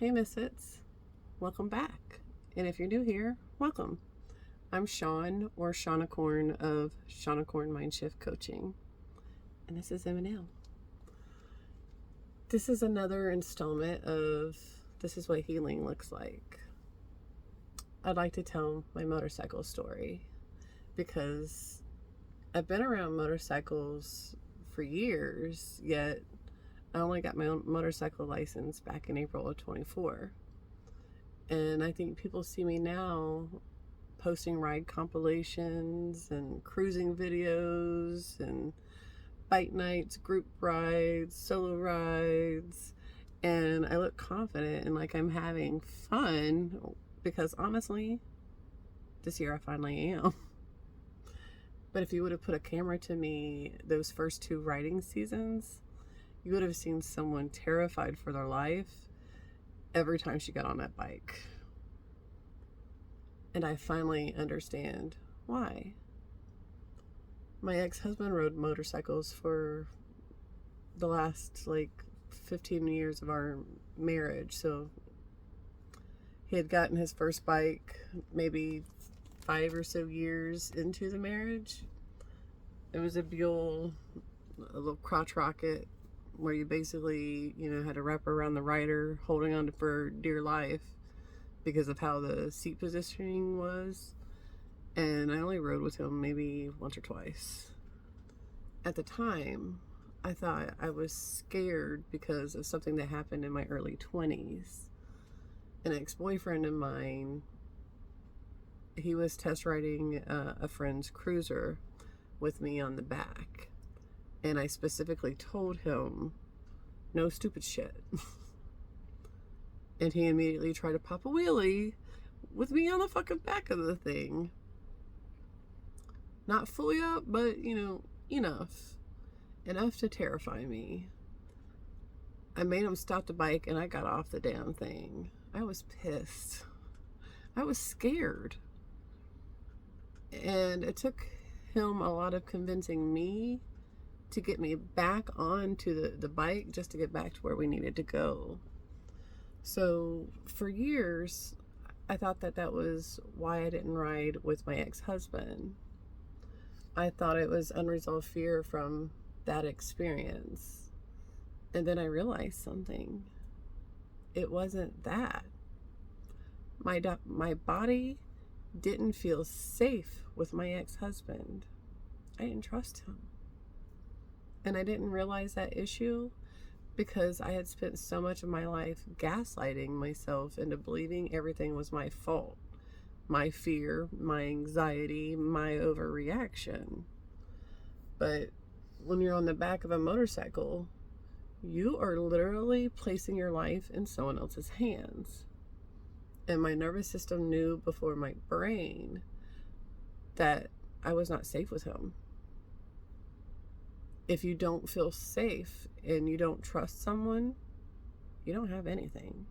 Hey Misfits, welcome back. And if you're new here, welcome. I'm Shawn or Shawnicorn of Shawnicorn Mindshift Coaching. And this is M&L. This is another installment of This is what healing looks like. I'd like to tell my motorcycle story because I've been around motorcycles for years, yet I only got my own motorcycle license back in April of 24. And I think people see me now posting ride compilations and cruising videos and bike nights, group rides, solo rides, and I look confident and like I'm having fun because honestly, this year I finally am. But if you would have put a camera to me those first two riding seasons, you would have seen someone terrified for their life every time she got on that bike. And I finally understand why. My ex-husband rode motorcycles for the last 15 years of our marriage. So he had gotten his first bike maybe 5 or so years into the marriage. It was a Buell, a little crotch rocket, where you basically, had to wrap around the rider, holding on for dear life because of how the seat positioning was. And I only rode with him maybe once or twice. At the time, I thought I was scared because of something that happened in my early 20s. An ex-boyfriend of mine, he was test riding a friend's cruiser with me on the back. And I specifically told him, no stupid shit. And he immediately tried to pop a wheelie with me on the fucking back of the thing. Not fully up, but, enough. Enough to terrify me. I made him stop the bike and I got off the damn thing. I was pissed. I was scared. And it took him a lot of convincing me to get me back onto the bike just to get back to where we needed to go. So for years, I thought that was why I didn't ride with my ex-husband. I thought it was unresolved fear from that experience. And then I realized something. It wasn't that. My body didn't feel safe with my ex-husband. I didn't trust him. And I didn't realize that issue because I had spent so much of my life gaslighting myself into believing everything was my fault. My fear, my anxiety, my overreaction. But when you're on the back of a motorcycle, you are literally placing your life in someone else's hands. And my nervous system knew before my brain that I was not safe with him. If you don't feel safe and you don't trust someone, you don't have anything.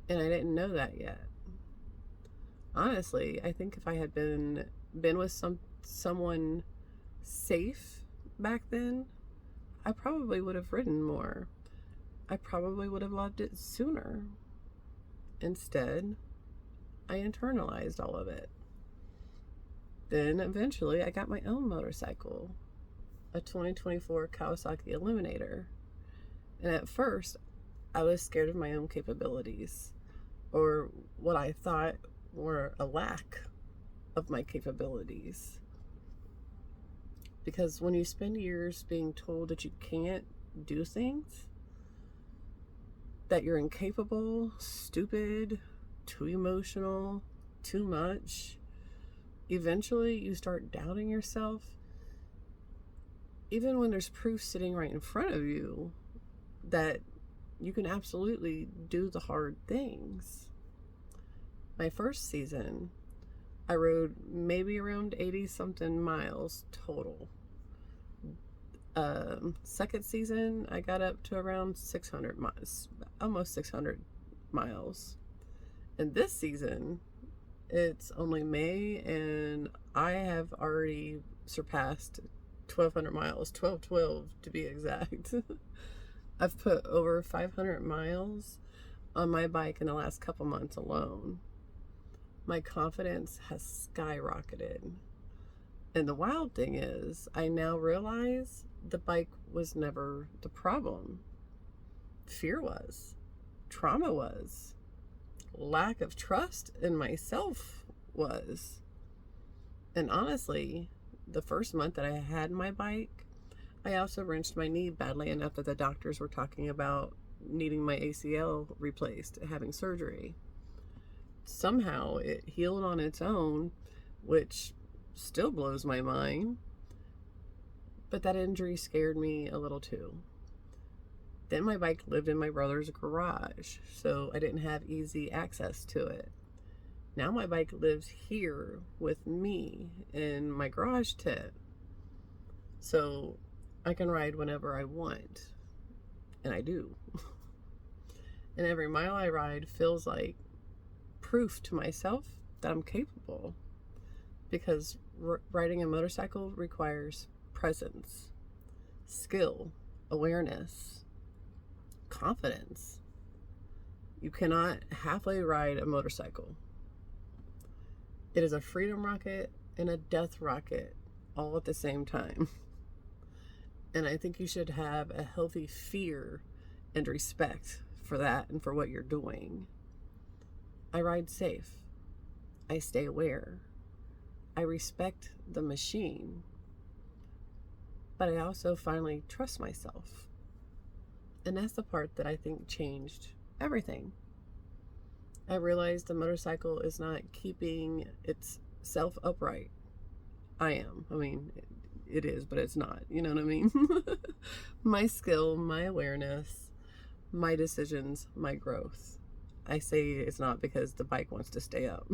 And I didn't know that yet. Honestly, I think if I had been with someone safe back then, I probably would have ridden more. I probably would have loved it sooner. Instead, I internalized all of it. Then eventually I got my own motorcycle, a 2024 Kawasaki Eliminator. And at first, I was scared of my own capabilities, or what I thought were a lack of my capabilities. Because when you spend years being told that you can't do things, that you're incapable, stupid, too emotional, too much, eventually you start doubting yourself. Even when there's proof sitting right in front of you that you can absolutely do the hard things. My first season, I rode maybe around 80 something miles total. Second season, I got up to around 600 miles, almost 600 miles. And this season, it's only May and I have already surpassed 1,200 miles, 1212 to be exact. I've put over 500 miles on my bike in the last couple months alone. My confidence has skyrocketed. And the wild thing is, I now realize the bike was never the problem. Fear was. Trauma was. Lack of trust in myself was. And honestly, the first month that I had my bike, I also wrenched my knee badly enough that the doctors were talking about needing my ACL replaced, having surgery. Somehow it healed on its own, which still blows my mind. But that injury scared me a little too. Then my bike lived in my brother's garage, so I didn't have easy access to it. Now my bike lives here with me in my garage tent, so I can ride whenever I want, and I do. And every mile I ride feels like proof to myself that I'm capable, because riding a motorcycle requires presence, skill, awareness, confidence. You cannot halfway ride a motorcycle. It is a freedom rocket and a death rocket all at the same time. And I think you should have a healthy fear and respect for that and for what you're doing. I ride safe. I stay aware. I respect the machine. But I also finally trust myself. And that's the part that I think changed everything. I realized the motorcycle is not keeping itself upright. I am. I mean, it is, but it's not. You know what I mean? My skill, my awareness, my decisions, my growth. I say it's not because the bike wants to stay up.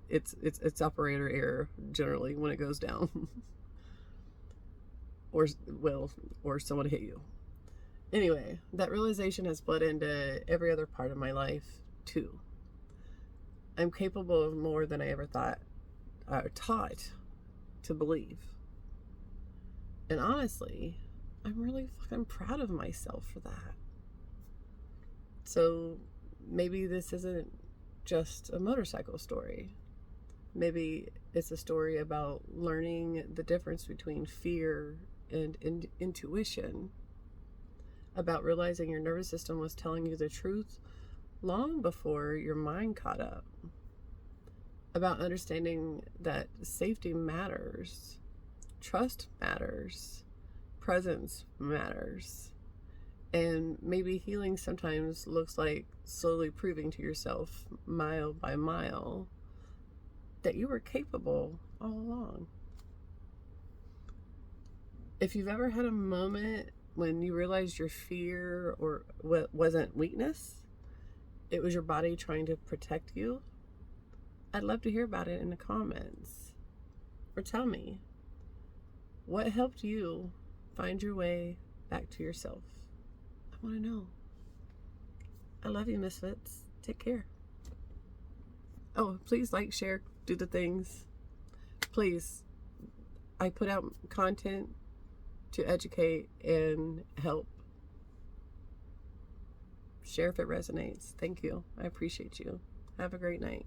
It's operator error generally when it goes down. or someone hit you. Anyway, that realization has bled into every other part of my life too. I'm capable of more than I ever taught to believe. And honestly, I'm really fucking proud of myself for that. So maybe this isn't just a motorcycle story. Maybe it's a story about learning the difference between fear and intuition, about realizing your nervous system was telling you the truth long before your mind caught up, about understanding that safety matters, trust matters, presence matters, and maybe healing sometimes looks like slowly proving to yourself mile by mile that you were capable all along. If you've ever had a moment when you realized your fear or wasn't weakness, it was your body trying to protect you, I'd love to hear about it in the comments. Or tell me, what helped you find your way back to yourself? I want to know. I love you, Misfits. Take care. Oh, please like, share, do the things. Please. I put out content to educate and help. Share if it resonates. Thank you. I appreciate you. Have a great night.